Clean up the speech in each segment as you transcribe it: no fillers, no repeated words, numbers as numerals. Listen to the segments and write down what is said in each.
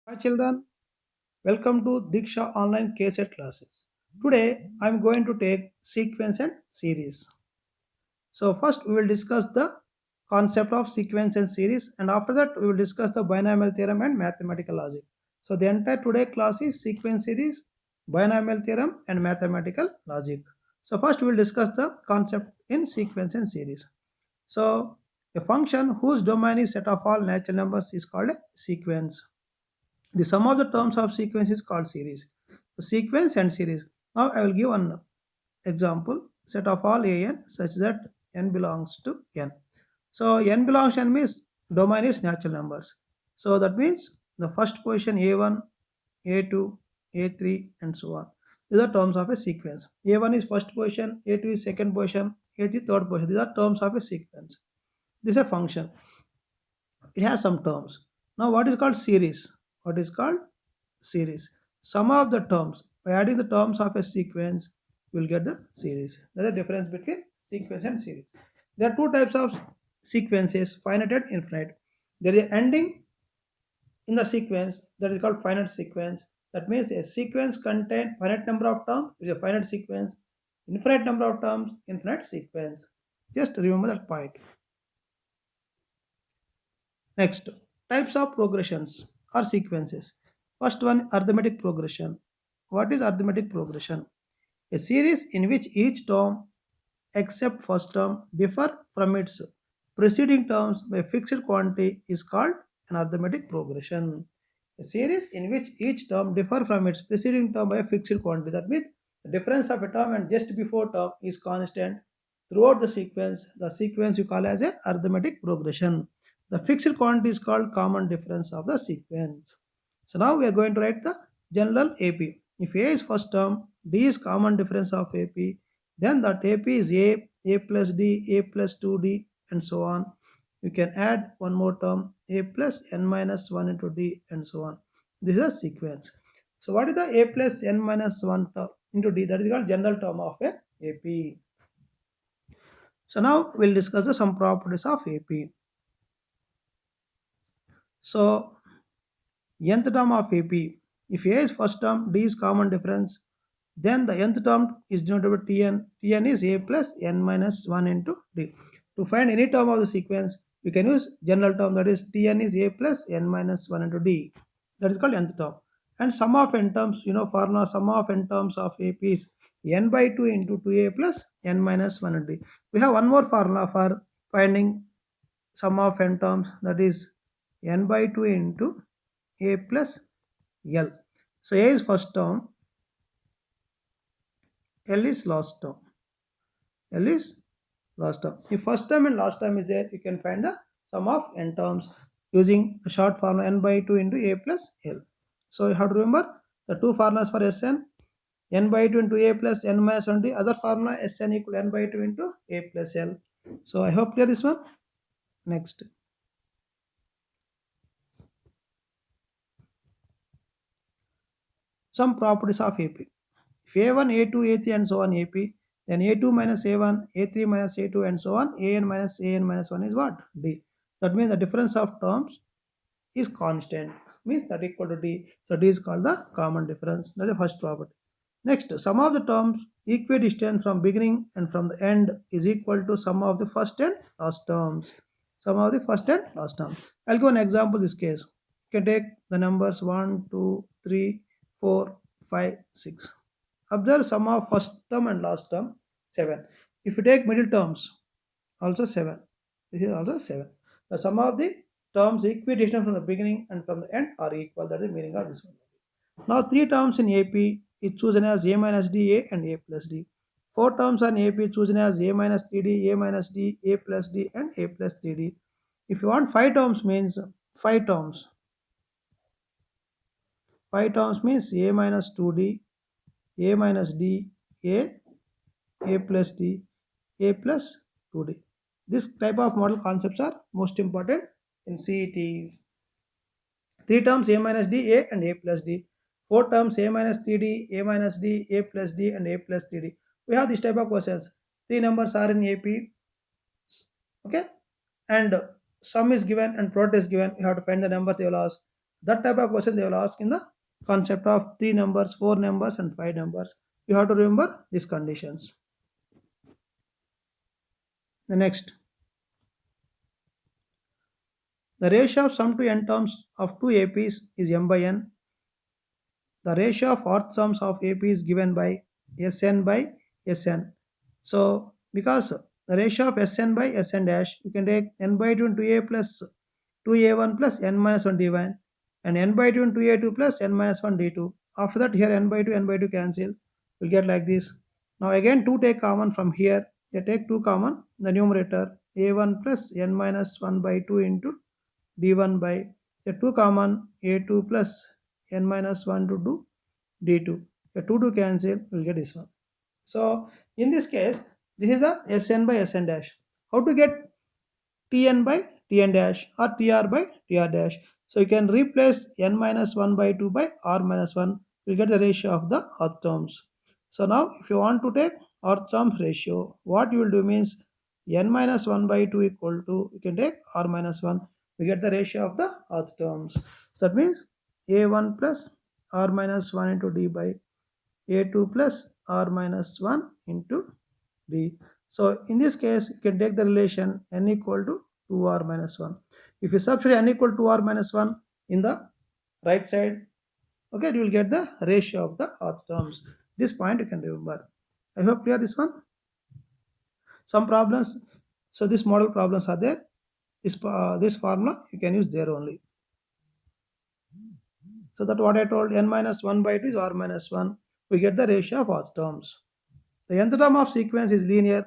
Hi children, welcome to Diksha online KSET classes. Today I am going to take sequence and series. So first we will discuss the concept of sequence and series, and after that we will discuss the binomial theorem and mathematical logic. So the entire today class is sequence series, binomial theorem and mathematical logic. So first we will discuss the concept in sequence and series. So a function whose domain is set of all natural numbers is called a sequence. The sum of the terms of sequence is called series. So sequence and series. Now I will give one example. Set of all an such that n belongs to n. So n belongs to n means domain is natural numbers. So that means the first position a1, a2, a3 and so on. These are terms of a sequence. A1 is first position, a2 is second position, a3 third position. These are terms of a sequence. This is a function. It has some terms. Now what is called series? What is called series? Sum of the terms. By adding the terms of a sequence, you will get the series. There is a difference between sequence and series. There are two types of sequences, finite and infinite. There is ending in the sequence that is called finite sequence. That means a sequence contains finite number of terms is a finite sequence, infinite number of terms, infinite sequence. Just remember that point. Next, types of progressions or sequences. First one, arithmetic progression. What is arithmetic progression? A series in which each term except first term differ from its preceding terms by fixed quantity is called an arithmetic progression. A series in which each term differ from its preceding term by a fixed quantity. That means the difference of a term and just before term is constant throughout the sequence. The sequence you call as a arithmetic progression. The fixed quantity is called common difference of the sequence. So now we are going to write the general AP. If A is first term, D is common difference of AP, then that AP is A plus D, A plus 2D, and so on. You can add one more term, A plus N minus 1 into D, and so on. This is a sequence. So what is the A plus N minus 1 term into D? That is called general term of a AP. So now we'll discuss some properties of AP. So nth term of AP. If A is first term, D is common difference, then the nth term is denoted by Tn. Tn is A plus n minus 1 into D. To find any term of the sequence, we can use general term, that is Tn is A plus n minus 1 into D. That is called nth term. And sum of n terms, formula sum of n terms of AP is n by 2 into 2A plus n minus 1 into D. We have one more formula for finding sum of n terms, that is n by 2 into A plus L. So A is first term, L is last term. L is last term. If first term and last term is there, you can find the sum of n terms using a short formula n by 2 into A plus L. So you have to remember the two formulas for Sn, n by 2 into A plus n minus 1, the other formula Sn equal n by 2 into A plus L. So I hope clear this one. Next. Some properties of AP. If A1, A2, A3 and so on AP, then A2 minus A1, A3 minus A2 and so on, AN minus 1 is what? D. That means the difference of terms is constant, means that equal to D. So D is called the common difference. That is the first property. Next, sum of the terms equidistant from beginning and from the end is equal to sum of the first and last terms. Sum of the first and last terms. I'll give an example this case. You can take the numbers 1, 2, 3, 4, 5, 6. Observe sum of first term and last term 7. If you take middle terms, also 7. This is also 7. The sum of the terms equidistant from the beginning and from the end are equal. That is the meaning of this one. Now three terms in AP is chosen as A minus D, A and A plus D. Four terms on AP chosen as A minus 3D, A minus D, A plus D and A plus 3D. If you want five terms means five terms. Five terms means A minus 2D, A minus D, A plus D, A plus 2D. This type of model concepts are most important in CET. Three terms A minus D, A and A plus D. Four terms A minus 3D, A minus D, A plus D and A plus 3D. We have this type of questions. Three numbers are in AP. Okay. And sum is given and product is given. You have to find the number they will ask. That type of question they will ask in the concept of 3 numbers, 4 numbers, and 5 numbers. You have to remember these conditions. The next, the ratio of sum to n terms of two APs is m by n. The ratio of orth terms of AP is given by Sn by Sn. So because the ratio of Sn by Sn dash, you can take n by 2 into a plus 2a1 plus n minus 1 d1, and n by 2 into a2 plus n minus 1 d2. After that, here n by 2 cancel. We'll get like this. Now again 2 take common from here. You take 2 common, the numerator a1 plus n minus 1 by 2 into d1 by the 2 common a2 plus n minus 1 to do d2. The 2 to cancel, we'll get this one. So in this case, this is a Sn by Sn dash. How to get Tn by Tn dash or Tr by Tr dash? So you can replace n minus 1 by 2 by r minus 1. We'll get the ratio of the orth terms. So now if you want to take orth terms ratio, what you will do means n minus 1 by 2 equal to, you can take r minus 1. We get the ratio of the orth terms. So that means a1 plus r minus 1 into d by a2 plus r minus 1 into d. So in this case, you can take the relation n equal to 2r minus 1. If you substitute n equal to r minus 1 in the right side, okay, you will get the ratio of the orth terms. This point you can remember. I hope clear this one. Some problems, so this model problems are there. This formula you can use there only. So that what I told, n minus 1 by 2 is r minus 1. We get the ratio of orth terms. The nth term of sequence is linear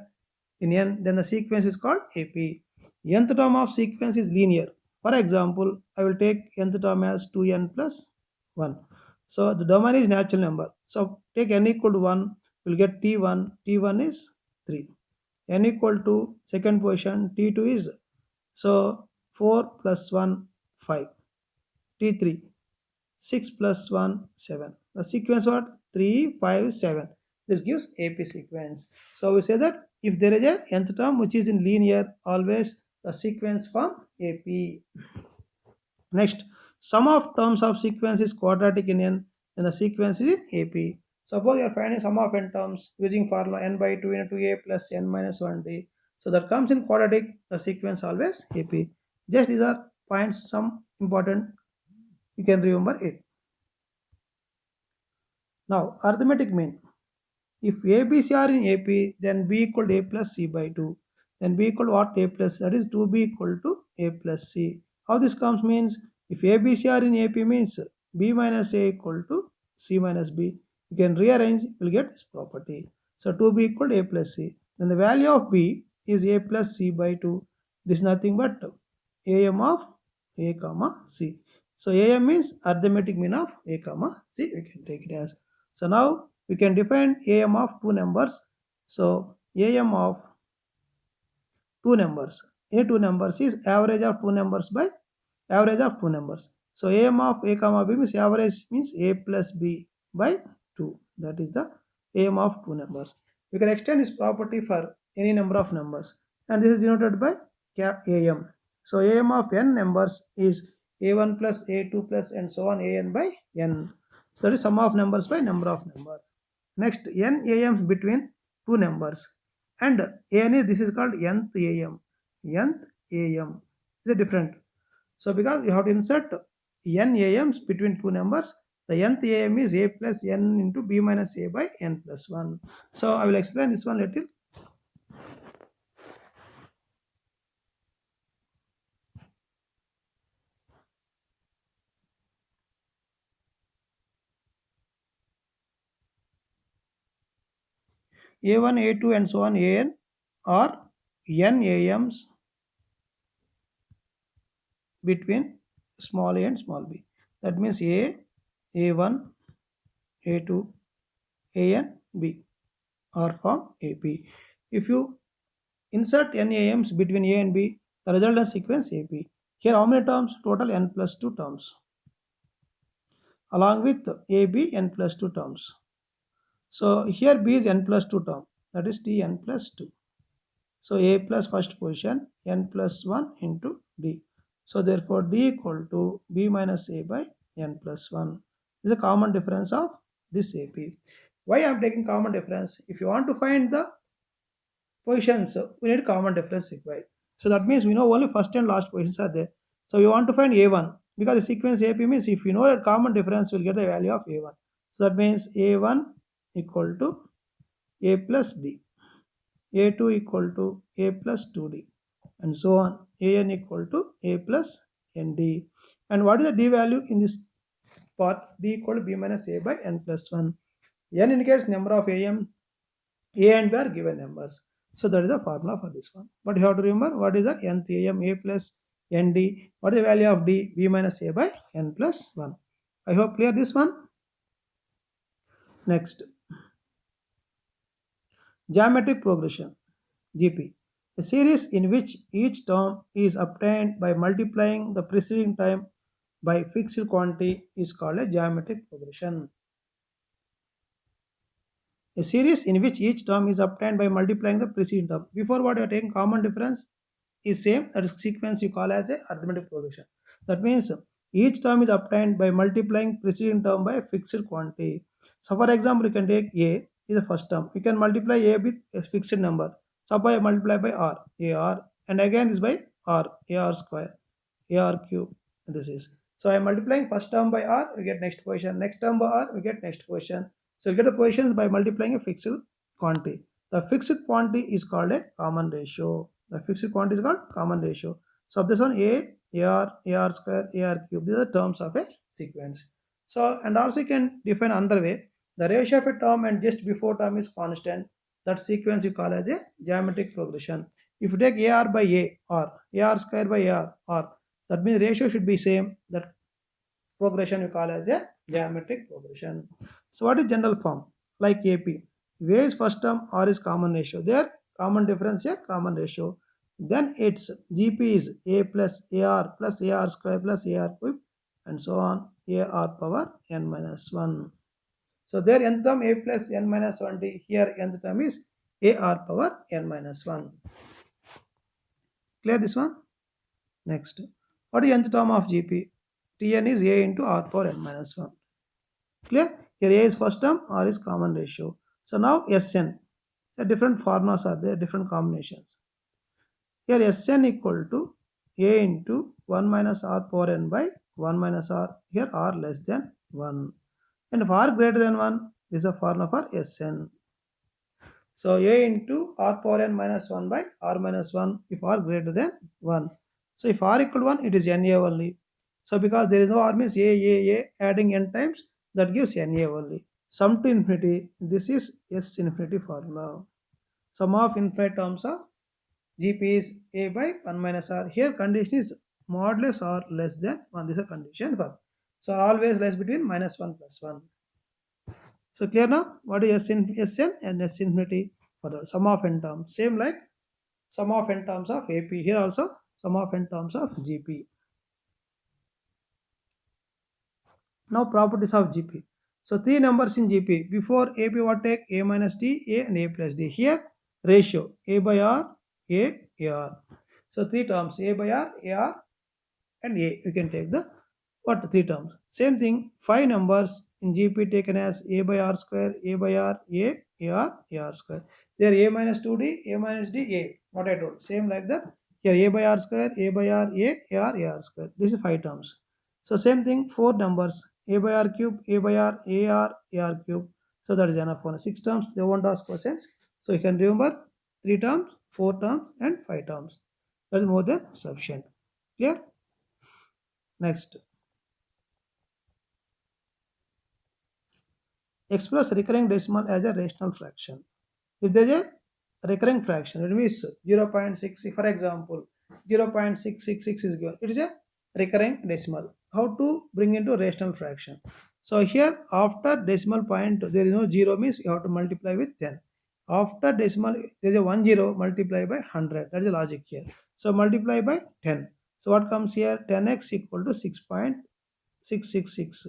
in n, then the sequence is called AP. Nth term of sequence is linear. For example, I will take nth term as 2n plus 1. So the domain is natural number. So take n equal to 1, we'll get t1. t1 is 3. N equal to second position, t2 is, so 4 plus 1, 5. t3, 6 plus 1, 7. The sequence what? 3, 5, 7. This gives AP sequence. So we say that if there is a nth term which is in linear, always the sequence form AP. Next, sum of terms of sequence is quadratic in n, and the sequence is in AP. Suppose you are finding sum of n terms using formula n by 2 into a plus n minus 1d. So that comes in quadratic, the sequence always AP. Just these are points, some important, you can remember it. Now, arithmetic mean. If ABC are in AP, then B equal to A plus C by 2. Then B equal to what? A plus, that is 2B equal to A plus C. How this comes means, if ABC are in AP means B minus A equal to C minus B. You can rearrange, you will get this property. So 2B equal to A plus C. Then the value of B is A plus C by 2. This is nothing but AM of A comma C. So AM means arithmetic mean of A comma C. We can take it as. So now we can define AM of two numbers. So AM of two numbers. A two numbers is average of two numbers by average of two numbers. So AM of A comma B means average means A plus B by 2. That is the AM of two numbers. We can extend this property for any number of numbers. And this is denoted by cap AM. So AM of n numbers is A1 plus A2 plus and so on AN by n. So that is sum of numbers by number of numbers. Next, n AMs between two numbers. And AN is, this is called nth AM. Nth AM is a different. So because you have to insert n AMs between two numbers, the nth AM is A plus n into B minus A by n plus 1. So I will explain this one little. A1, A2 and so on AN are n AMs between small a and small b. That means A, A1, A2, A and B are form AP. If you insert n AMs between A and B, the resultant sequence AP. Here how many terms? Total n plus 2 terms. Along with AB n plus 2 terms. So here B is n plus 2 term. That is Tn plus 2. So A plus first position n plus 1 into D. So therefore D equal to B minus A by n plus 1. This is a common difference of this AP. Why I am taking common difference? If you want to find the positions, we need common difference required. So that means we know only first and last positions are there. So we want to find A1 because the sequence AP means if you know that common difference, we'll get the value of A1. So that means A1 equal to A plus D, A2 equal to A plus 2D, and so on. An equal to A plus ND. And what is the D value in this part? D equal to B minus A by N plus 1. N indicates number of AM, A and B are given numbers. So that is the formula for this one. But you have to remember what is the nth AM, A plus ND. What is the value of D? B minus A by N plus 1. I hope clear this one. Next, geometric progression, GP. A series in which each term is obtained by multiplying the preceding term by fixed quantity is called a geometric progression. A series in which each term is obtained by multiplying the preceding term. Before what you are taking common difference is same, that is sequence you call as a arithmetic progression. That means each term is obtained by multiplying preceding term by a fixed quantity. So for example, you can take A is the first term. You can multiply A with a fixed number. So by multiply by R, AR, and again this by R, AR square, AR cube. This is. So I am multiplying first term by R, we get next position. Next term by R, we get next position. So you get the positions by multiplying a fixed quantity. The fixed quantity is called a common ratio. The fixed quantity is called common ratio. So this one AR square, AR cube. These are the terms of a sequence. So and also you can define another way. The ratio of a term and just before term is constant. That sequence you call as a geometric progression. If you take AR by A or AR square by AR or that means ratio should be same. That progression you call as a geometric progression. So what is general form? Like AP. A is first term, R is common ratio. There common difference here, common ratio. Then its GP is A plus AR square plus AR cube and so on, AR power n minus 1. So there nth term A plus n minus 1D. Here nth term is AR power n minus 1. Clear this one? Next. What is nth term of GP? Tn is A into R power n minus 1. Clear? Here A is first term, R is common ratio. So now Sn. The different formulas are there, different combinations. Here Sn equal to A into 1 minus R power n by 1 minus R. Here R less than 1. And if R greater than 1, this is a formula for Sn. So A into R power n minus 1 by R minus 1 if R greater than 1. So if R equal to 1, it is Na only. So because there is no R means A, adding n times, that gives Na only. Sum to infinity, this is S infinity formula. Sum of infinite terms of GP is A by 1 minus R. Here condition is modulus R less than 1. This is a condition for. So always less between minus 1 plus 1. So clear now? What is Sn and S infinity for the sum of n terms? Same like sum of n terms of AP. Here also sum of n terms of GP. Now properties of GP. So three numbers in GP. Before AP what take A minus D, A and A plus D. Here ratio A by R, A, AR. So three terms A by R, AR and A. You can take the what three terms. Same thing, five numbers in GP taken as A by R square, A by R, A, AR, AR square. There A minus 2D, A minus D, A. What I told. Same like that. Here A by R square, A by R, A, AR, AR square. This is five terms. So same thing, four numbers. A by R cube, A by R, AR cube. So that is enough for 6 terms. They won't ask questions. So you can remember 3 terms, 4 terms, and 5 terms. That is more than sufficient. Clear? Next. Express recurring decimal as a rational fraction. If there is a recurring fraction, it means 0.6, for example, 0.666 is given. It is a recurring decimal. How to bring into rational fraction? So here after decimal point there is no 0 means you have to multiply with 10. After decimal there is a 1 0 multiply by 100. That is the logic here. So multiply by 10. So what comes here? 10x equal to 6.666.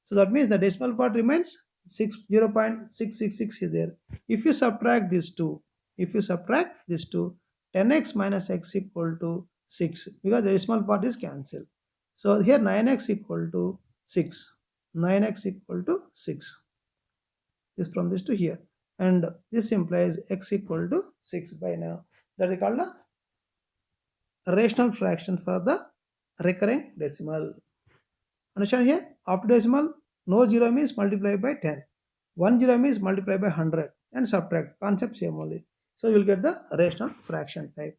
So that means the decimal part remains 0.666 is there. If you subtract these two, 10x minus x equal to 6 because the decimal part is cancelled. So here 9x equal to 6. 9x equal to 6. This from this to here. And this implies x equal to 6 by now. That is called a rational fraction for the recurring decimal. Understand here? After decimal, no zero means multiply by 10. 1 0 means multiply by 100 and subtract. Concept same only. So you will get the rational fraction type.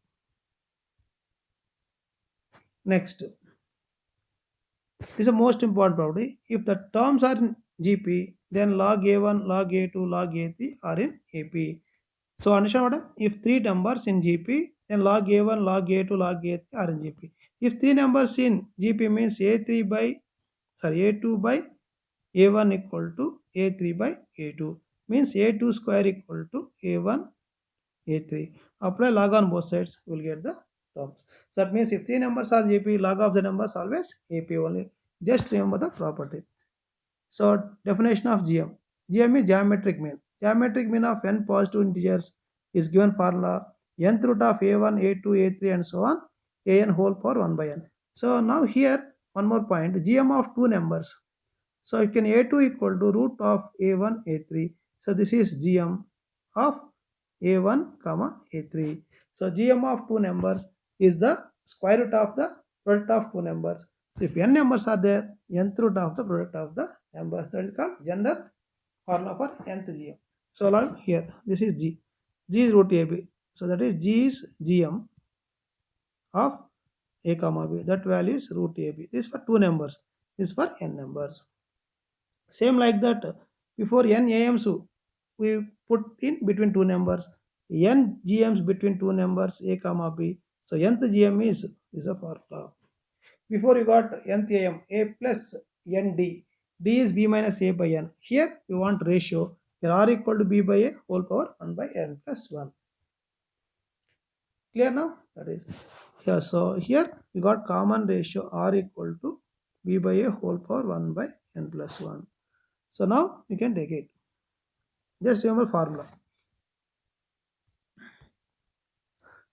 Next, this is the most important property. If the terms are in GP, then log A1, log A2, log A3 are in AP. So understand what? If three numbers in GP, then log A1, log A2, log A3 are in GP. If three numbers in GP means A2 by A1 equal to A3 by A2 means A2 square equal to A1 A3. Apply log on both sides, you will get the terms. So that means if three numbers are GP, log of the numbers always AP only. Just remember the property. So definition of GM. GM is geometric mean. Geometric mean of n positive integers is given formula nth root of A1, A2, A3 and so on, an whole power 1 by n. So now here one more point, GM of two numbers. So you can A2 equal to root of A1, A3. So this is GM of A1, comma A3. So GM of two numbers is the square root of the product of two numbers. So if n numbers are there, nth root of the product of the numbers. That is called general formula for nth GM. So along here, this is G. G is root AB. So that is G is GM of A comma B. That value is root AB. This is for two numbers. This is for n numbers. Same like that, before n AMs we put in between two numbers, n GMs between two numbers A comma B. So nth GM is a formula. Before you got nth AM, A plus ND. D is B minus A by N. Here you want ratio. Here R equal to B by A whole power 1 by N plus 1. Clear now? That is here. So here we got common ratio R equal to B by A whole power 1 by N plus 1. So now we can take it. Just remember formula.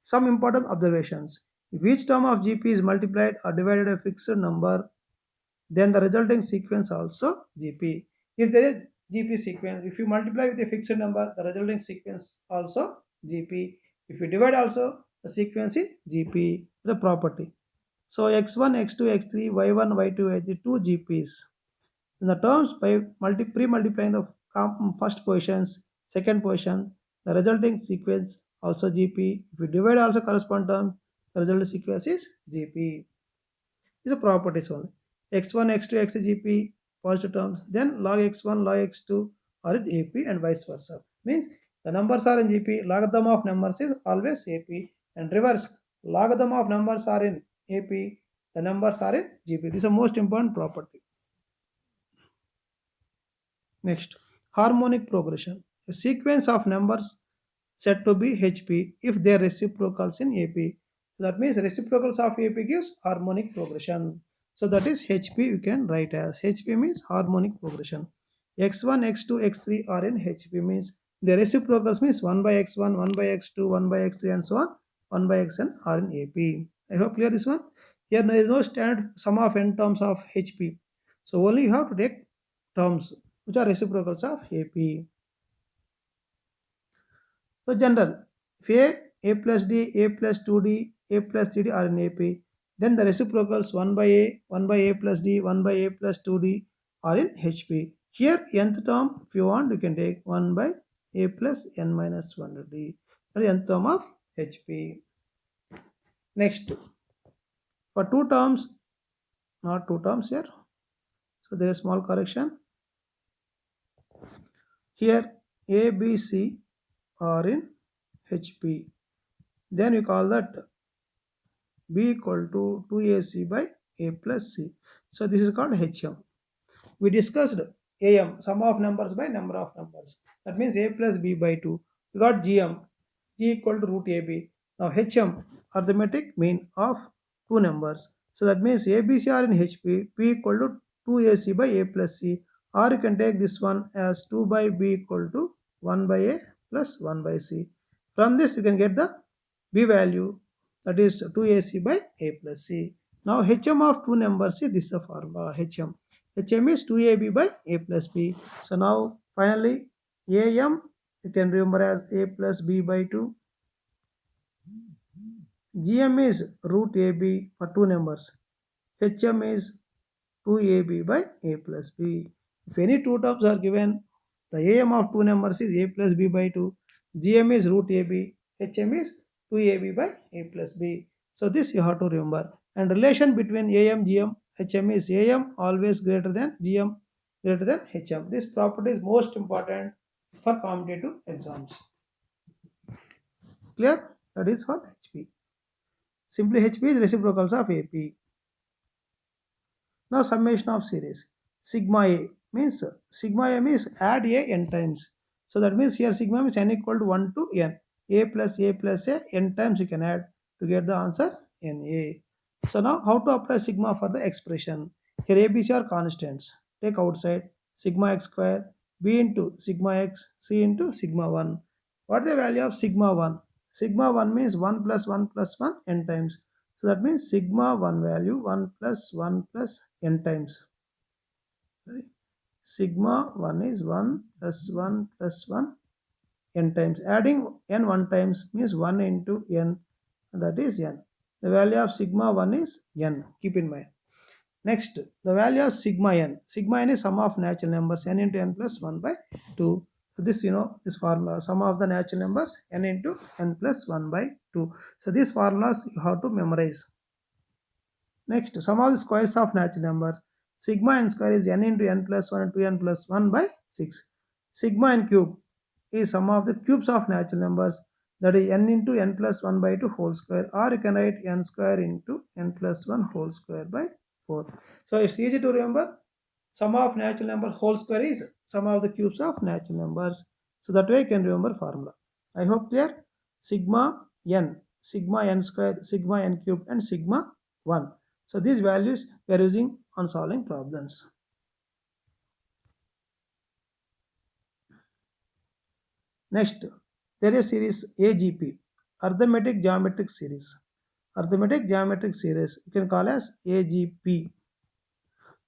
Some important observations. If each term of GP is multiplied or divided a fixed number, then the resulting sequence also GP. If there is GP sequence, if you multiply with a fixed number, the resulting sequence also GP. If you divide also, the sequence is GP, the property. So x1, x2, x3, y1, y2, y3, two GPs. In the terms by pre-multiplying the first positions, second position, the resulting sequence also GP. If you divide also correspond term, the resulting sequence is GP. These are properties only. X1, X2, X GP positive terms, then log X1, log X2 are in AP and vice versa. Means the numbers are in GP, logarithm of numbers is always AP, and reverse, logarithm of numbers are in AP, the numbers are in GP. This is the most important property. Next, harmonic progression. A sequence of numbers said to be HP if their reciprocals in AP. That means reciprocals of AP gives harmonic progression. So that is HP you can write as. HP means harmonic progression. X1, X2, X3 are in HP means the reciprocals means 1 by X1, 1 by X2, 1 by X3 and so on. 1 by Xn are in AP. I hope clear this one. Here there is no standard sum of n terms of HP. So only you have to take terms which are reciprocals of AP. So general, if A plus D, A plus 2D, A plus 3D are in AP, then the reciprocals 1 by A, 1 by A plus D, 1 by A plus 2D are in HP. Here nth term, if you want, you can take 1 by A plus n minus 1D. That is nth term of HP. Next, for two terms, not two terms here. So there is small correction. Here A, B, C are in HP. Then we call that B equal to 2AC by A plus C. So this is called HM. We discussed AM, sum of numbers by number of numbers. That means A plus B by 2. We got GM, G equal to root AB. Now HM, arithmetic mean of two numbers. So that means ABC are in HP, P equal to 2AC by A plus C. Or you can take this one as 2 by B equal to 1 by A plus 1 by C. From this, you can get the B value, that is 2AC by A plus C. Now HM of two numbers, see this is the formula HM. HM is 2AB by A plus B. So now finally AM you can remember as A plus B by 2. GM is root AB for two numbers. HM is 2AB by A plus B. If any two terms are given, the AM of two numbers is A plus B by 2. GM is root AB. HM is 2AB by A plus B. So this you have to remember. And relation between AM, GM, HM is AM always greater than GM greater than HM. This property is most important for competitive exams. Clear? That is for HP. Simply HP is reciprocals of AP. Now summation of series. Sigma A means sigma M is add A n times. So that means here sigma M is n equal to 1 to n. A plus A plus A n times you can add to get the answer Na. So now how to apply sigma for the expression. Here A, B, C are constants. Take outside sigma x square B into sigma x C into sigma 1. What is the value of sigma 1? Sigma 1 means 1 plus 1 plus 1 n times. So that means sigma 1 value 1 plus n times. Sorry. Sigma 1 is 1 plus 1 n times. Adding n 1 times means 1 into n, that is n. The value of sigma 1 is n. Keep in mind. Next, the value of sigma n. Sigma n is sum of natural numbers n into n plus 1 by 2. So this this formula sum of the natural numbers n into n plus 1 by 2. So these formulas you have to memorize. Next, sum of the squares of natural numbers. Sigma n square is n into n plus 1 and 2n plus 1 by 6. Sigma n cube is sum of the cubes of natural numbers, that is n into n plus 1 by 2 whole square, or you can write n square into n plus 1 whole square by 4. So it's easy to remember. Sum of natural number whole square is sum of the cubes of natural numbers. So that way you can remember formula. I hope clear. Sigma n square, sigma n cube, and sigma 1. So these values we are using on solving problems. Next, there is series AGP, arithmetic geometric series. Arithmetic geometric series you can call as AGP.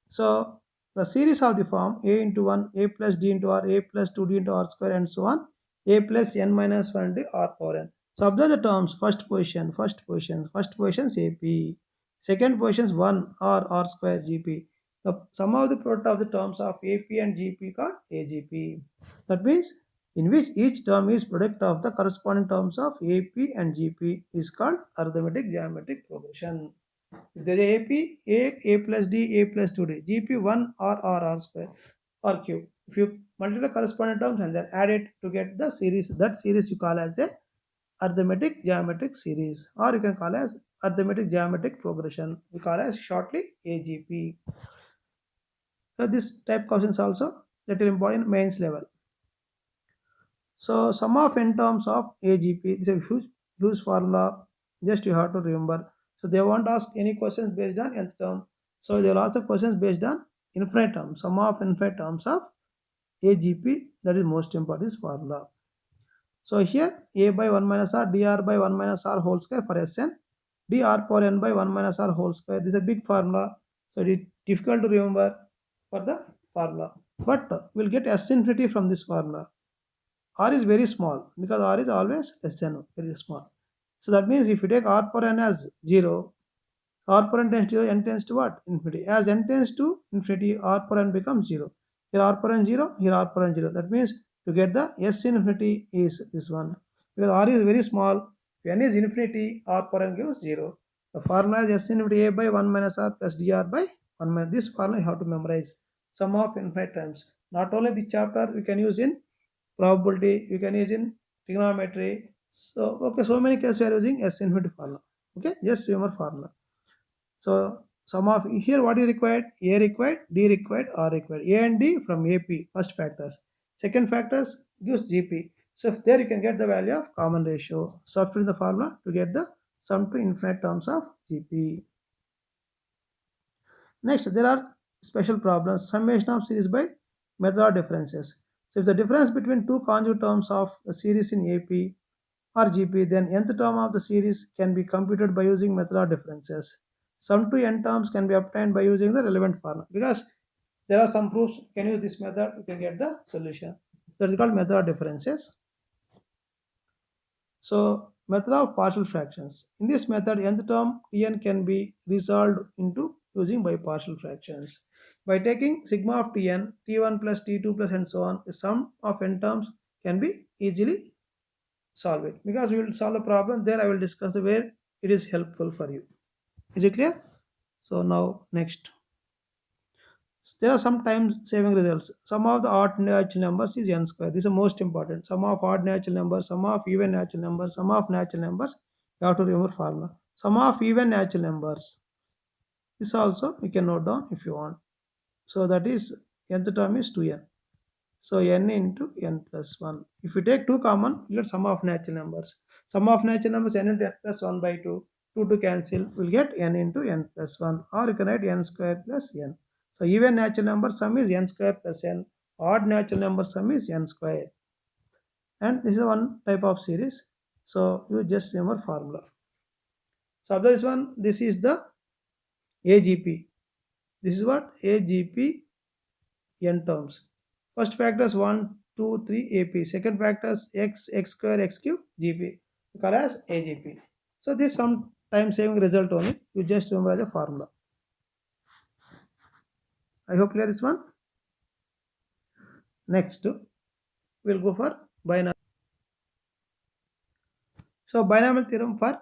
So the series of the form a into 1, a plus d into r, a plus 2d into r square, and so on, a plus n minus 1 d r power n. So observe the terms. First position is AP. Second position is 1 r square GP. The sum of the product of the terms of AP and GP called AGP. That means in which each term is product of the corresponding terms of AP and GP is called arithmetic geometric progression. If there is AP, A plus D, A plus 2D, GP 1 R square or cube. If you multiply corresponding terms and then add it to get the series, that series you call as a arithmetic geometric series, or you can call as arithmetic geometric progression. We call as shortly AGP. So this type questions also little important mains level. So sum of n terms of AGP, this is a huge formula. Just you have to remember. So they won't ask any questions based on nth term. So they will ask the questions based on infinite terms. Sum of infinite terms of AGP, that is most important, this formula. So here a by 1 minus r, dr by 1 minus r whole square for Sn, dr power n by 1 minus r whole square. This is a big formula. So it is difficult to remember for the formula. But we'll get S infinity from this formula. R is very small because R is always less than very small. So that means if you take R power n as 0, R power n tends to 0, n tends to what? Infinity. As n tends to infinity, R power n becomes 0. Here R power n 0, here R power n 0. That means to get the S infinity is this one. Because R is very small, if n is infinity, R power n gives 0. The formula is S infinity A by 1 minus R plus dr by 1 minus. This formula you have to memorize. Sum of infinite terms. Not only this chapter, we can use in probability, you can use in trigonometry. So okay, so many cases we are using S infinity formula. Okay, just remember formula. So sum of here what is required? A required, D required, R required. A and D from AP, first factors. Second factors gives GP. So if there you can get the value of common ratio. Substitute the formula to get the sum to infinite terms of GP. Next, there are special problems. Summation of series by method of differences. So if the difference between two conjugate terms of a series in AP or GP, then nth term of the series can be computed by using method of differences. Sum to n terms can be obtained by using the relevant formula. Because There are some proofs. You can use this method, you can get the solution. So that is called method of differences. So method of partial fractions. In this method, nth term Tn can be resolved into using by partial fractions. By taking sigma of Tn, T1 plus T2 plus and so on, the sum of n terms can be easily solved. Because we will solve the problem, there I will discuss the where it is helpful for you. Is it clear? So now next. There are some time saving results. Sum of the odd natural numbers is n square. This is most important. Sum of odd natural numbers, sum of even natural numbers, sum of natural numbers. You have to remember formula. Sum of even natural numbers. This also you can note down if you want. So that is nth term is 2n. So n into n plus 1. If you take 2 common, you get sum of natural numbers. Sum of natural numbers n into n plus 1 by 2. 2 to cancel, we'll get n into n plus 1. Or you can write n square plus n. So even natural number sum is n square plus n. Odd natural number sum is n square. And this is one type of series. So you just remember formula. So after this one, this is the AGP. This is what AGP n terms. First factor is 1, 2, 3 AP. Second factor is x square, x cube, GP. We call as AGP. So this some time saving result only. You just remember the formula. I hope clear this one. Next, we'll go for binomial. So binomial theorem for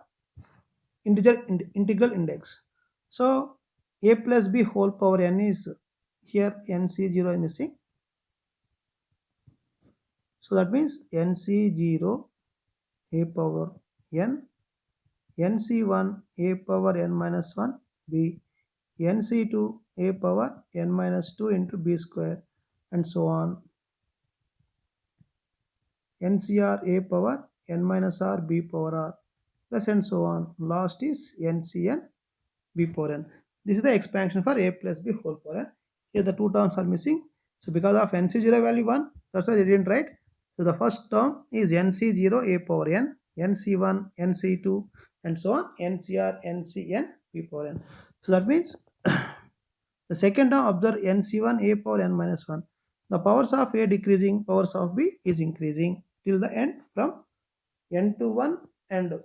integral index. So a plus b whole power n is here nc0 is missing. So that means nc0 a power n, nc1 a power n minus 1 b, nc2 a power n minus 2 into b square and so on. ncr a power n minus r b power r plus and so on. Last is ncn b power n. This is the expansion for a plus b whole power n. Here the two terms are missing. So because of nc0 value 1, that's why they didn't write. So the first term is nc0 a power n, nc1, nc2 and so on, ncr, ncn b power n. So that means the second term observe nc1 a power n minus 1. The powers of a decreasing, powers of b is increasing till the end from n to 1, and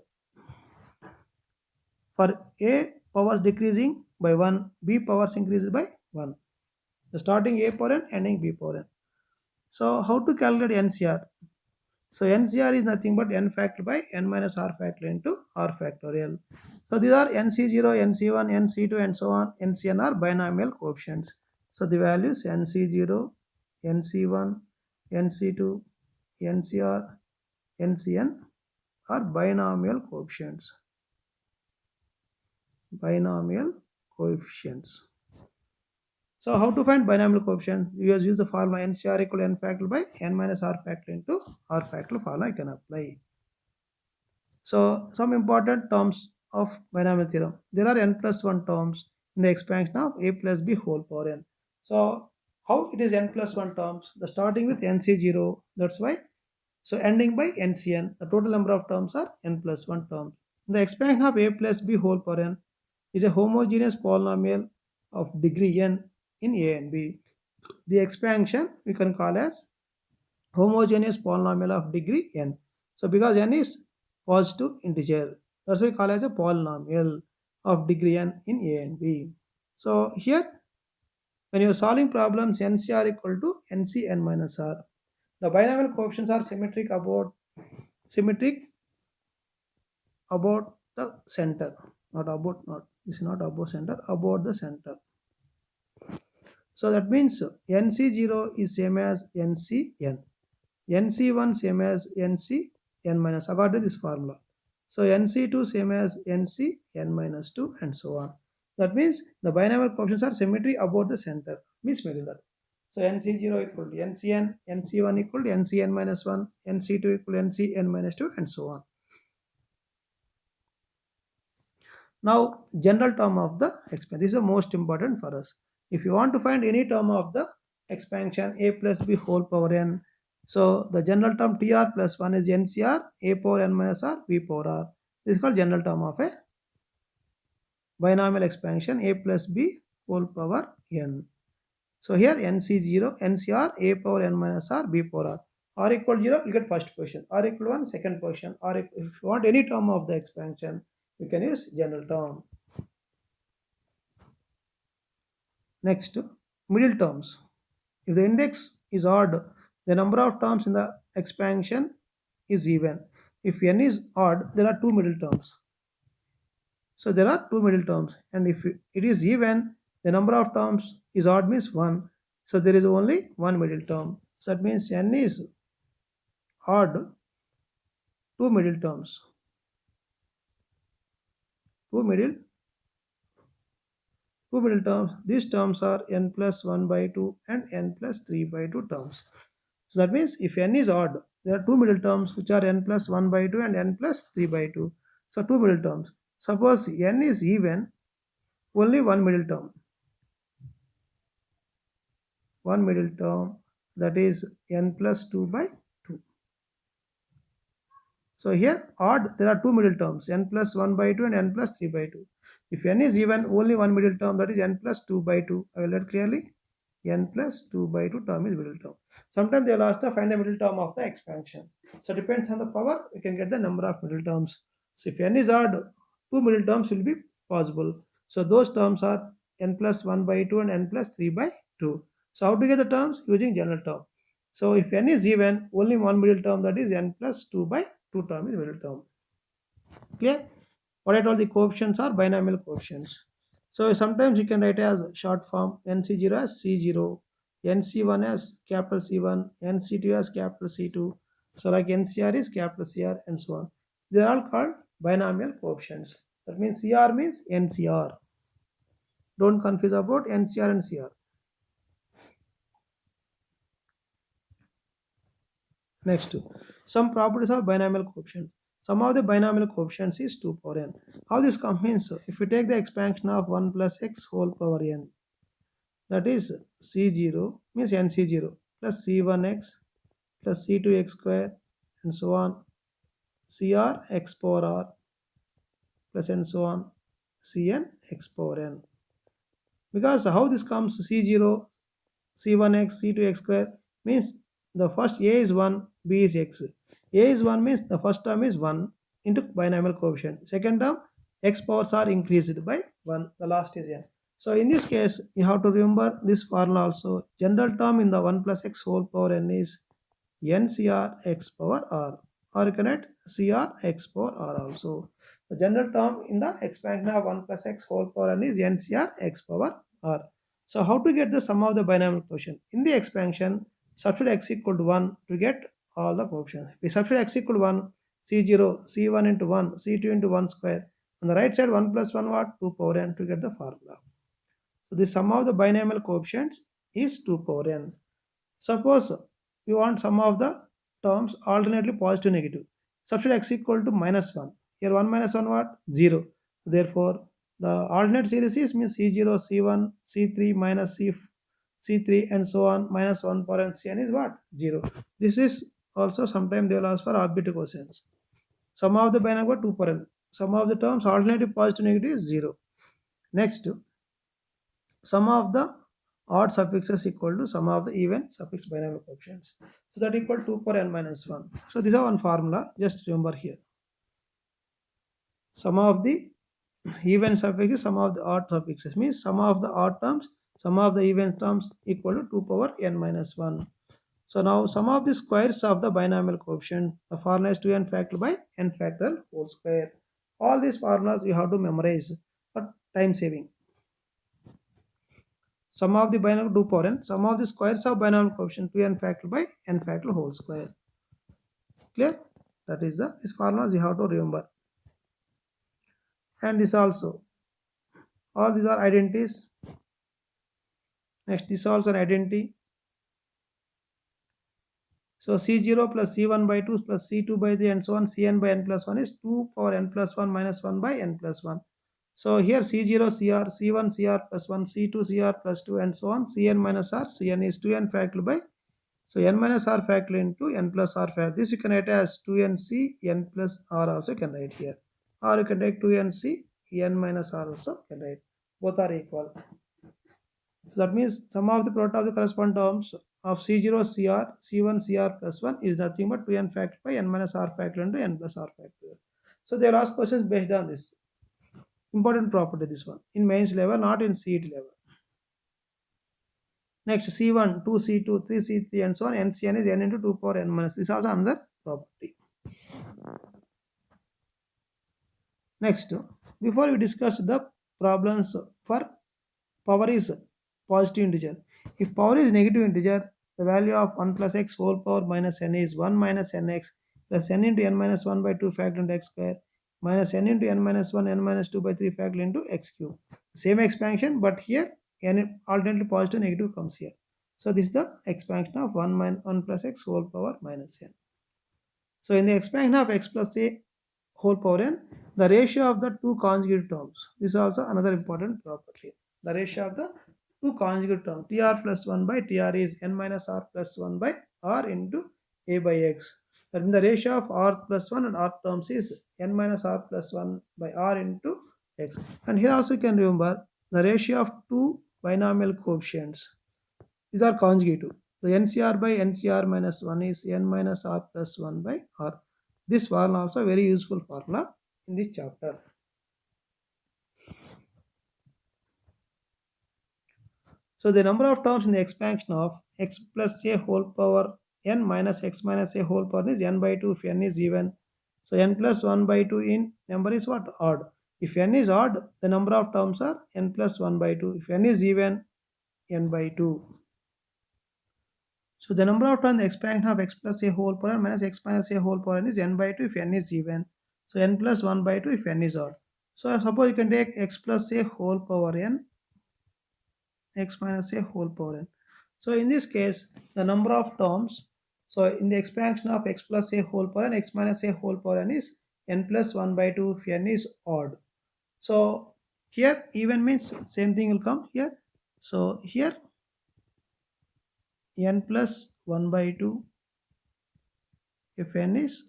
for a powers decreasing by 1, b powers increased by 1. The starting a power n, ending b power n. So how to calculate NCR? So NCR is nothing but n factorial by n minus r factorial into r factorial. So these are NC0, NC1, NC2 and so on. NCN are binomial coefficients. So the values NC0, NC1, NC2, NCR, NCN are binomial coefficients. Binomial coefficients. So how to find binomial coefficient? You use the formula NCR equal to n factorial by n minus r factorial into r factorial formula I can apply. So some important terms of binomial theorem. There are n plus 1 terms in the expansion of a plus b whole power n. So how it is n plus 1 terms? The starting with nc0, that's why. So ending by ncn, the total number of terms are n plus 1 terms. The expansion of a plus b whole power n is a homogeneous polynomial of degree n in a and b. The expansion we can call as homogeneous polynomial of degree n. So because n is positive integer, that's why we call as a polynomial of degree n in a and b. So here when you're solving problems ncr equal to ncn minus r, the binomial coefficients are symmetric about the center, not this is not about center, about the center. So that means nc0 is same as ncn, nc1 same as ncn minus according to this formula. So nc2 same as ncn minus 2 and so on. That means the binomial coefficients are symmetry about the center, means middle. So nc0 equal to ncn, nc1 equal to ncn minus 1, nc2 equal to ncn minus 2 and so on. Now general term of the expansion, this is the most important for us. If you want to find any term of the expansion a plus b whole power n, so the general term tr plus 1 is ncr a power n minus r b power r. This is called general term of a binomial expansion a plus b whole power n. So here NC0, NCR, A power n minus R, B power R. R equal to 0, you get first position. R equal to 1, second position. If you want any term of the expansion, you can use general term. Next, middle terms. If the index is odd, the number of terms in the expansion is even. If n is odd, there are two middle terms. So there are two middle terms, and if it is even, the number of terms is odd means 1. So there is only one middle term. So that means n is odd, two middle terms. Two middle two middle terms. These terms are n plus 1 by 2 and n plus 3 by 2 terms. So that means if n is odd, there are two middle terms which are n plus 1 by 2 and n plus 3 by 2. So two middle terms. Suppose n is even, only one middle term. One middle term, that is n plus 2 by 2. So here odd, there are two middle terms, n plus 1 by 2 and n plus 3 by 2. If n is even, only one middle term, that is n plus 2 by 2. I will write clearly. N plus 2 by 2 term is middle term. Sometimes they will ask to find the middle term of the expansion. So depends on the power, you can get the number of middle terms. So if n is odd, two middle terms will be possible. So those terms are n plus 1 by 2 and n plus 3 by 2. So how to get the terms? Using general term. So if n is even, only one middle term, that is n plus 2 by 2 term is middle term. Clear? What I told, the coefficients are binomial coefficients. So sometimes you can write as short form NC0 as C0, NC1 as capital C1, NC2 as capital C2. So like NCR is capital CR and so on. They are all called binomial coefficients. That means CR means NCR. Don't confuse about NCR and CR. Next, some properties of binomial coefficient. Sum of the binomial coefficients is 2 power n. How this comes means, if we take the expansion of 1 plus x whole power n, that is C0 means NC0 plus C1x plus C2x square and so on, CR x power r plus and so on, Cn x power n. Because how this comes, C0, C1x, C2x square means the first A is 1, B is x. A is 1 means the first term is 1 into binomial coefficient. Second term, x powers are increased by 1. The last is n. So in this case, you have to remember this formula also. General term in the 1 plus x whole power n is ncr x power r. Or you can write cr x power r also. The general term in the expansion of 1 plus x whole power n is ncr x power r. So how to get the sum of the binomial quotient? In the expansion, substitute x equal to 1 to get all the coefficients. We substitute x equal to 1, C0, C1 into 1, C2 into 1 square. On the right side, 1 plus 1 what? 2 power n to get the formula. So the sum of the binomial coefficients is 2 power n. Suppose we want sum of the terms alternately positive negative. Substitute x equal to minus 1. Here 1 minus 1 what? 0. Therefore, the alternate series is means C0, C1, C3 minus C3 and so on minus 1 power n Cn is what? 0. This is also sometimes they will ask for arbitrary quotients. Sum of the binomial 2 power n. Sum of the terms alternative positive negative is 0. Next, sum of the odd suffixes equal to sum of the even suffix binomial coefficients. So that equal to 2 power n minus 1. So this is one formula. Just remember here. Sum of the even suffixes, sum of the odd suffixes means sum of the odd terms, sum of the even terms equal to 2 power n minus 1. So now sum of the squares of the binomial coefficient, the formula is 2n factorial by n factorial whole square. All these formulas you have to memorize for time saving. Sum of the binomial 2 power n, sum of the squares of binomial coefficient 2n factorial by n factorial whole square. Clear? That is this formulas you have to remember. And this also, all these are identities. Next, this also an identity. So C0 plus C1 by 2 plus C2 by 3 and so on, Cn by n plus 1 is 2 power n plus 1 minus 1 by n plus 1. So here C0 CR, C1 CR plus 1, C2 CR plus 2 and so on, Cn minus R, Cn is 2n factorial by, so n minus R factorial into n plus R factorial. This you can write as 2nc n plus R also can write here. Or you can write 2nc n minus R also can write. Both are equal. So that means sum of the product of the corresponding terms of C0 CR C1 CR plus 1 is nothing but 2n factor by n minus r factor into n plus r factor. So they will ask questions based on this. Important property this one. In mains level, not in CET level. Next C1, 2 C2, 3 C3 and so on. NCN is n into 2 power n minus. This is also another property. Next, before we discuss the problems for power is positive integer. If power is negative integer, the value of 1 plus x whole power minus n is 1 minus nx plus n into n minus 1 by 2 factor into x square minus n into n minus 1 n minus 2 by 3 factor into x cube. Same expansion, but here n alternately positive negative comes here. So this is the expansion of 1 plus x whole power minus n. So in the expansion of x plus a whole power n, the ratio of the two conjugate terms. This is also another important property. The ratio of the two conjugate terms tr plus 1 by tr is n minus r plus 1 by r into a by x. That means the ratio of r plus 1 and r terms is n minus r plus 1 by r into x. And here also you can remember the ratio of two binomial coefficients. These are conjugative. The NCR by NCR minus 1 is n minus r plus 1 by r. This formula also very useful formula in this chapter. So the number of terms in the expansion of x plus a whole power n minus x minus a whole power is n by 2 if n is even. So n plus 1 by 2 in number is what? Odd. If n is odd, the number of terms are n plus 1 by 2. If n is even, n by 2. So the number of terms in the expansion of x plus a whole power n minus x minus a whole power n is n by 2 if n is even. So n plus 1 by 2 if n is odd. So suppose you can take x plus a whole power n, x minus a whole power n. So in this case, the number of terms, so in the expansion of x plus a whole power n, x minus a whole power n is n plus 1 by 2 if n is odd. So here even means same thing will come here. So here n plus 1 by 2 if n is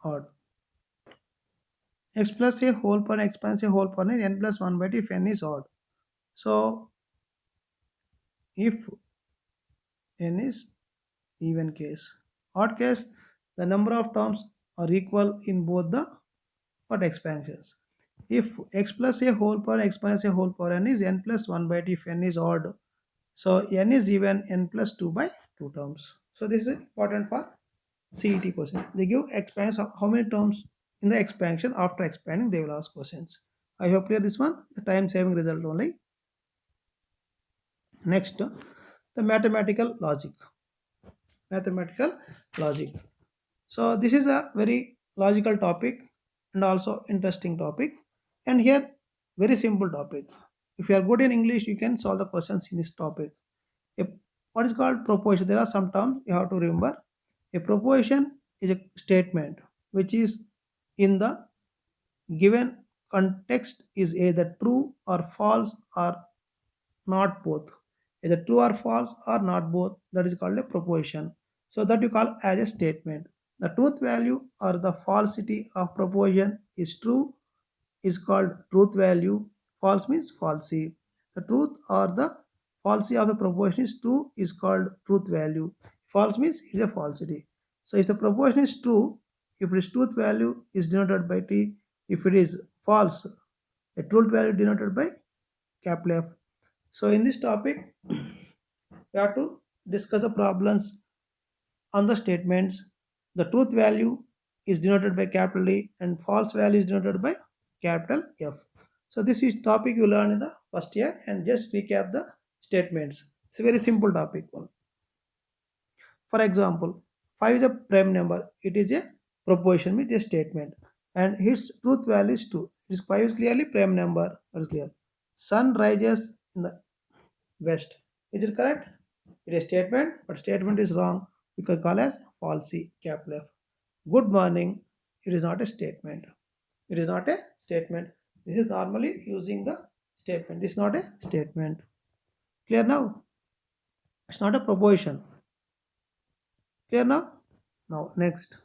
odd. X plus a whole power x minus a whole power is n plus 1 by 2 if n is odd. So if n is even case, odd case, the number of terms are equal in both the what expansions. If x plus a whole power x minus a whole power n is n plus 1 by 2 if n is odd, so n is even, n plus 2 by 2 terms. So this is important for CET question. They give expansion of how many terms in the expansion. After expanding, they will ask questions. I hope clear this one. The time saving result only. Next, the mathematical logic. Mathematical logic. So this is a very logical topic and also interesting topic. And here, very simple topic. If you are good in English, you can solve the questions in this topic. A, what is called proposition? There are some terms you have to remember. A proposition is a statement which is in the given context is either true or false or not both. Either true or false or not both. That is called a proposition. So that you call as a statement. The truth value or the falsity of proposition is true is called truth value. False means falsity. The truth or the falsity of the proposition is true is called truth value. False means it is a falsity. So if the proposition is true, if its truth value is denoted by t, if it is false, a truth value denoted by capital F. So in this topic, we have to discuss the problems on the statements. The truth value is denoted by capital E and false value is denoted by capital F. So this is topic you learn in the first year, and just recap the statements. It's a very simple topic one. For example, 5 is a prime number. It is a proposition, it is a statement. And its truth value is 2. This 5 is clearly prime number. That is clear. Sun rises in the west. Is it correct? It is a statement, but statement is wrong. We can call as falsy, capital F. Good morning. It is not a statement. It is not a statement. This is normally using the statement. This is not a statement. Clear now? It's not a proposition. Clear now? Now next.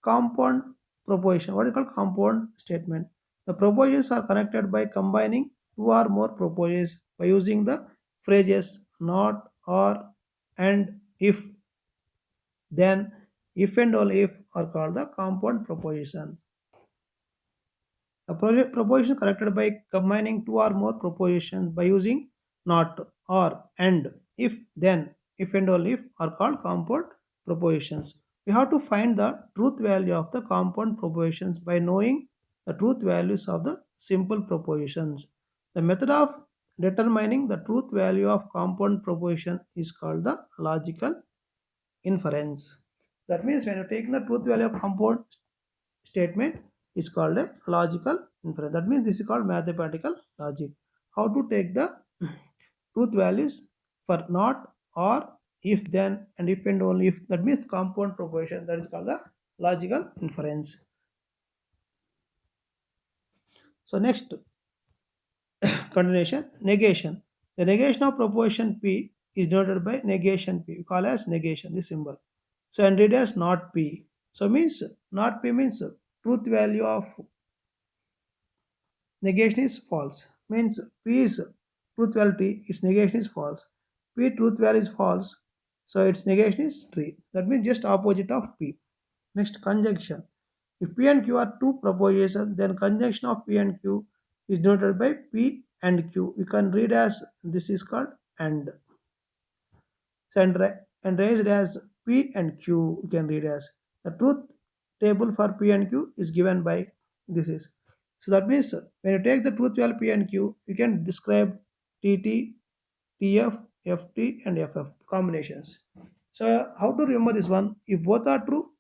Compound proposition. What is called compound statement? The propositions are connected by combining two or more propositions by using the phrases not, or, and, if, then, if and only if are called the compound propositions. A proposition corrected by combining two or more propositions by using not, or, and, if, then, if and only if are called compound propositions. We have to find the truth value of the compound propositions by knowing the truth values of the simple propositions. The method of determining the truth value of compound proposition is called the logical inference. That means when you take the truth value of compound statement is called a logical inference. That means this is called mathematical logic. How to take the truth values for not, or, if, then, and if and only if. That means compound proposition. That is called the logical inference. So next continuation, negation. The negation of proposition P is denoted by negation P. We call as negation this symbol. So and read as not P. So means not P means truth value of negation is false. Means P is truth value T, its negation is false. P truth value is false, so its negation is 3. That means just opposite of P. Next, conjunction. If P and Q are two propositions, then conjunction of P and Q is denoted by P and Q. We can read as this is called and. And raised as P and Q, we can read as the truth table for P and Q is given by this is. So that means when you take the truth value P and Q, you can describe TT, TF, FT, and FF combinations. So how to remember this one? If both are true,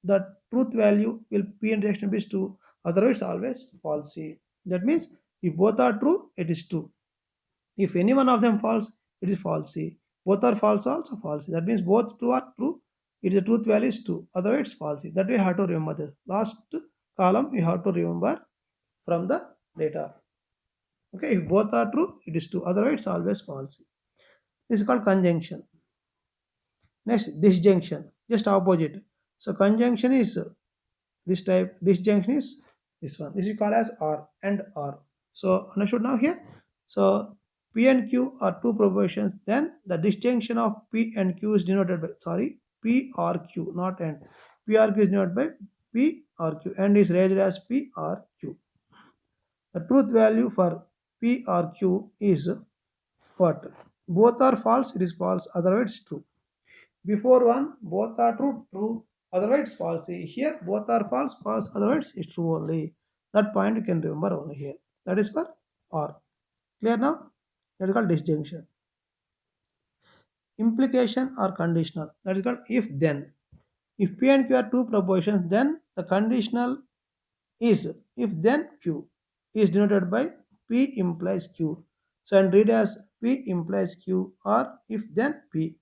the truth value will P and reaction is true. Otherwise, always false. That means if both are true, it is true. If any one of them false, it is false. Both are false, also false. That means both true are true. It is the truth value is true. Otherwise, it's false. That we have to remember this. Last column we have to remember from the data. Okay, if both are true, it is true. Otherwise, it's always false. This is called conjunction. Next, disjunction. Just opposite. So conjunction is this type. Disjunction is this one. This is called as or and or. So understood now here. So P and Q are two propositions. Then the disjunction of P and Q is denoted by P or Q, not and. P or Q is denoted by P or Q and is raised as P or Q. The truth value for P or Q is what? Both are false, it is false, otherwise true. Before one, both are true, true, otherwise false. Here, both are false, false, otherwise it's true only. That point you can remember only here. That is for or. Clear now? That is called disjunction. Implication or conditional. That is called if then. If P and Q are two propositions, then the conditional is if then Q is denoted by P implies Q. So and read as P implies Q or if then P.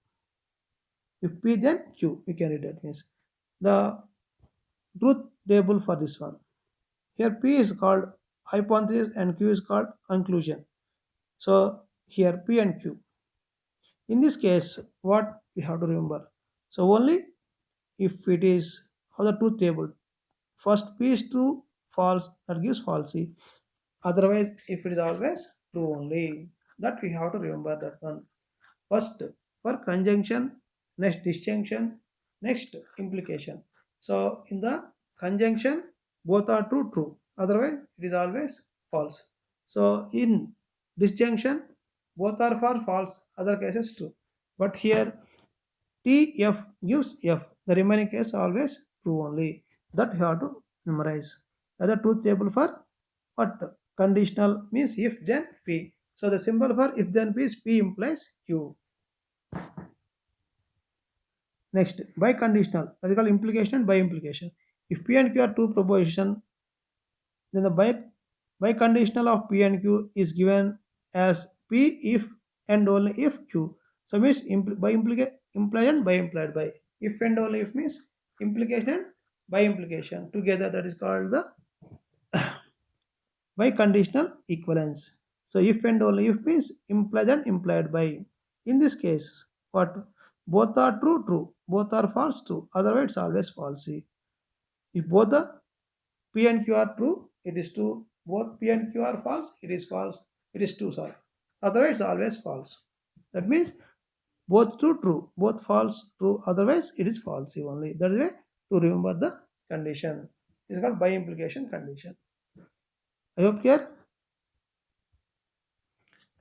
If P then Q, we can read that means the truth table for this one. Here P is called hypothesis and Q is called conclusion. So here P and Q. In this case, what we have to remember? So only if it is how the truth table. First P is true, false, that gives falsy. Otherwise, if it is always true only, that we have to remember that one. First for conjunction, next disjunction, next implication. So in the conjunction, both are true, true. Otherwise, it is always false. So in disjunction, both are for false. Other cases true. But here TF gives F. The remaining case always true only. That you have to memorize. Other truth table for what? Conditional means if then P. So the symbol for if then P is P implies Q. Next, biconditional. That is called implication and by implication. If P and Q are two propositions, then the biconditional of P and Q is given as P if and only if Q. So means by implied and by implied by. If and only if means implication and by implication together. That is called the biconditional equivalence. So if and only if means implied and implied by. In this case, what? Both are true, true. Both are false, true. Otherwise, it's always false. If both the P and Q are true, it is true. Both P and Q are false, it is false. it is true, sorry. Otherwise it's always false. That means both true, true, both false, true, otherwise it is false only. That is way to remember the condition. It's called by implication condition. I hope here.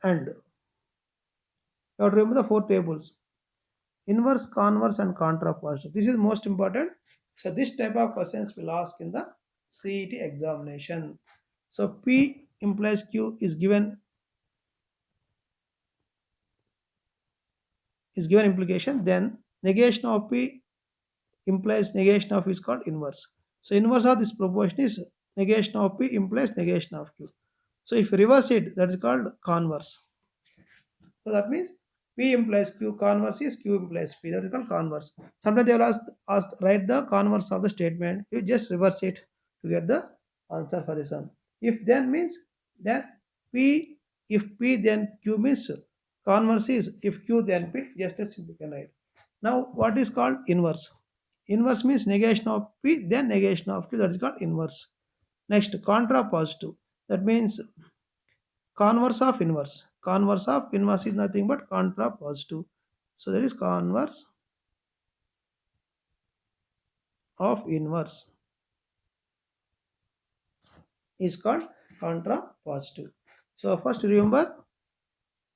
And you have to remember the four tables: inverse, converse, and contrapositive. This is most important. So this type of questions will ask in the CET examination. So P implies Q is given implication. Then negation of P implies negation of is called inverse. So inverse of this proportion is negation of P implies negation of Q. So if you reverse it, that is called converse. So that means P implies Q, converse is Q implies P. That is called converse. Sometimes they will ask write the converse of the statement. You just reverse it to get the answer for this one. If then means then P, if P then Q means converse is if Q then P, just as simple can write. Now what is called inverse? Inverse means negation of P then negation of Q. That is called inverse. Next, contrapositive. That means converse of inverse. Converse of inverse is nothing but contrapositive. So that is converse of inverse is called contrapositive. So first remember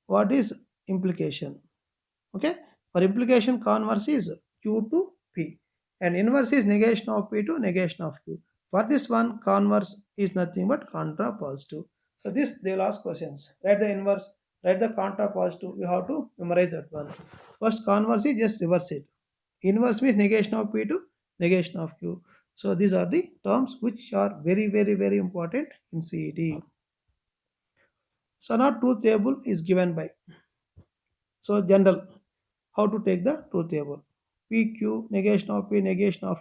what is implication. Okay. For implication, converse is Q to P and inverse is negation of P to negation of Q. For this one, converse is nothing but contrapositive. So this they will ask questions. Write the inverse, write the contrapositive. You have to memorize that one. First, converse is just reverse it. Inverse means negation of P to negation of Q. So these are the terms which are very, very, very important in CET. So now truth table is given by. So general, how to take the truth table. PQ, negation of P, negation of.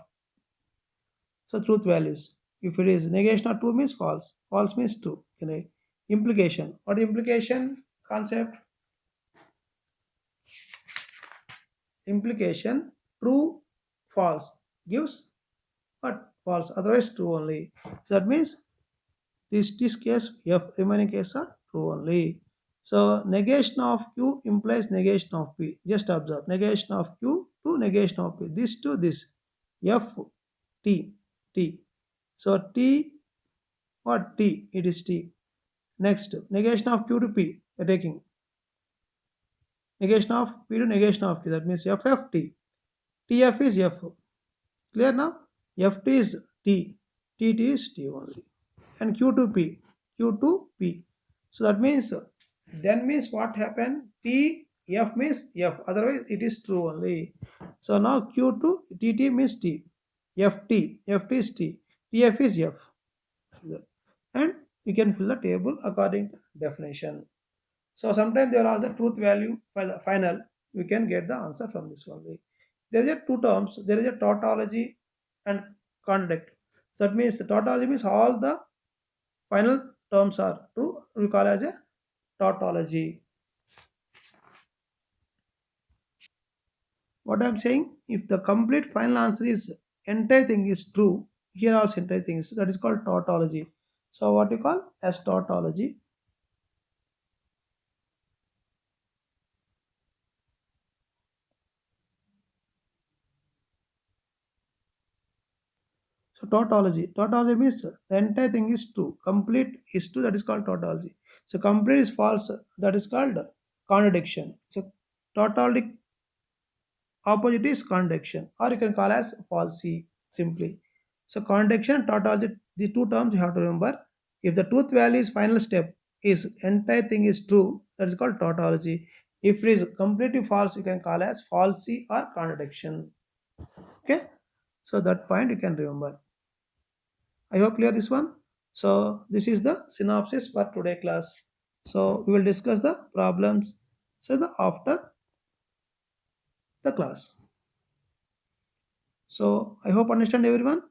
So truth values. If it is negation of true means false. False means true. Okay. Implication. What implication concept? Implication true, false gives what false. Otherwise true only. So that means this case F remaining case are true only. So negation of Q implies negation of P. Just observe negation of Q to negation of P. This to this. F T T. So T what T? It is T. Next negation of Q to P. We're taking negation of P to negation of Q. That means FFT. TF is F. Clear now? FT is T. TT is T only. And Q to P. Q to P. So that means then means what happened? T F means F. Otherwise it is true only. So now Q to TT means T. FT. FT is T. TF is F. And you can fill the table according to definition. So sometimes they will ask the truth value for the final. We can get the answer from this only. There is a two terms. There is a tautology and conduct. So that means the tautology means all the final terms are true. We call as a tautology. What I'm saying, if the complete final answer is entire thing is true, here also entire thing is true, that is called tautology. So what you call as tautology. So tautology. Tautology means the entire thing is true. Complete is true. That is called tautology. So complete is false. That is called contradiction. So tautology opposite is contradiction, or you can call as falsy simply. So contradiction, tautology. The two terms you have to remember. If the truth value is final step is entire thing is true, that is called tautology. If it is completely false, you can call as falsy or contradiction. Okay. So that point you can remember. I hope clear this one. So this is the synopsis for today class. So we will discuss the problems so the after the class. So I hope understand everyone.